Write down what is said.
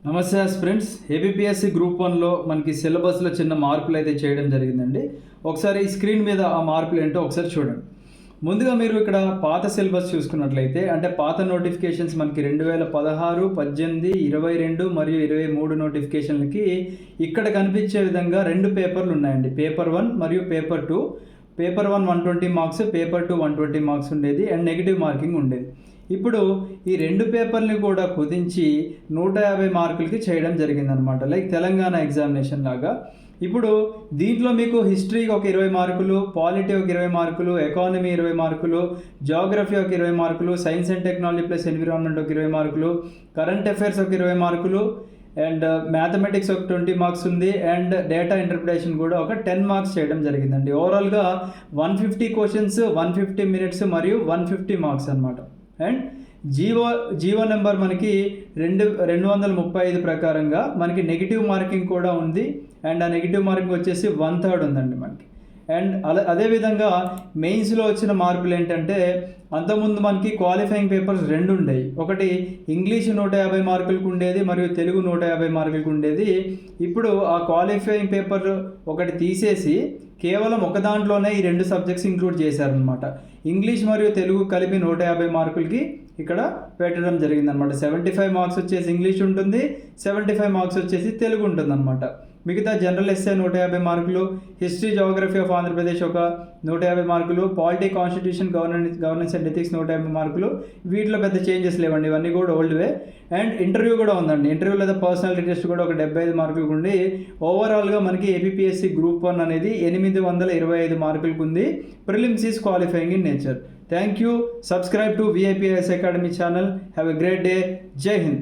నమస్తే friends. ABPSC group 1లో మనకి సిలబస్లో చిన్న మార్పులు అయితే చేయడం జరిగిందండి. ఒకసారి ఈ స్క్రీన్ మీద ఆ మార్పులు ఏంటో ఒకసారి చూడండి. ముందుగా మీరు ఇక్కడ పాత సిలబస్ చూసుకున్నట్లయితే, అంటే పాత నోటిఫికేషన్స్ మనకి 2016, 18, 22 మరియు 23 నోటిఫికేషన్లకి ఇక్కడ కనిపించే విధంగా 2 పేపర్లు ఉన్నాయండి. పేపర్ 1 మరియు paper 2. Paper 1 120 marks, paper 2 120 marks ఉండేది అండ్ నెగిటివ్ మార్కింగ్ ఉండేది. ఇప్పుడు ఈ 2 పేపర్ని కూడా కుదించి 150 మార్కులకి చేయడం జరిగిందనమాట. లైక్ తెలంగాణ ఎగ్జామినేషన్ లాగా. ఇప్పుడు దీంట్లో మీకు హిస్టరీకి ఒక 20 మార్కులు, పాలిటీ ఒక 20 మార్కులు, ఎకానమీ 20 మార్కులు, జియోగ్రఫీ ఒక 20 మార్కులు, science and technology plus environment ఒక 20 మార్కులు, కరెంట్ అఫైర్స్ ఒక 20 మార్కులు అండ్ మ్యాథమెటిక్స్ ఒక 20 మార్క్స్ ఉంది అండ్ డేటా ఇంటర్ప్రిటేషన్ కూడా ఒక 10 మార్క్స్ చేయడం జరిగిందండి. ఓవరాల్గా 150 క్వశ్చన్స్, 150 మినిట్స్ మరియు 150 మార్క్స్ అనమాట. అండ్ జీవో నెంబర్ మనకి 235 ప్రకారంగా మనకి నెగిటివ్ మార్కింగ్ కూడా ఉంది అండ్ ఆ నెగిటివ్ మార్కింగ్ వచ్చేసి 1/3 ఉందండి మనకి. అండ్ అదేవిధంగా మెయిన్స్లో వచ్చిన మార్పులు ఏంటంటే, అంతకుముందు మనకి క్వాలిఫైయింగ్ పేపర్స్ 2 ఉండేవి. ఒకటి ఇంగ్లీష్ 150 మార్కులకు ఉండేది మరియు తెలుగు 150 మార్కులకు ఉండేది. ఇప్పుడు ఆ క్వాలిఫైయింగ్ పేపర్ ఒకటి తీసేసి కేవలం ఒక దాంట్లోనే ఈ 2 సబ్జెక్ట్స్ ఇంక్లూడ్ చేశారనమాట. ఇంగ్లీష్ మరియు తెలుగు కలిపి 150 మార్కులకి ఇక్కడ పెట్టడం జరిగిందనమాట. 75 మార్క్స్ వచ్చేసి ఇంగ్లీష్ ఉంటుంది, 75 మార్క్స్ వచ్చేసి తెలుగు ఉంటుందన్నమాట. మిగతా జనరల్ ఎస్ఏ 150 మార్కులు, హిస్టరీ జియోగ్రఫీ ఆఫ్ ఆంధ్రప్రదేశ్ ఒక 150 మార్కులు, polity constitution governance and ethics 150 మార్కులు. వీటిలో పెద్ద చేంజెస్ లేవండి, ఇవన్నీ కూడా ఓల్డ్వే. అండ్ ఇంటర్వ్యూ కూడా ఉందండి. ఇంటర్వ్యూ లేదా పర్సనాలిటీ టెస్ట్ కూడా ఒక 75 మార్కులకు ఉండి ఓవరాల్గా మనకి ఏపీఎస్సి గ్రూప్ 1 అనేది 825 మార్కులకు ఉంది. Prelims is qualifying in nature. Thank you. Subscribe to VIPS Academy channel. Have a great day. Jai Hind.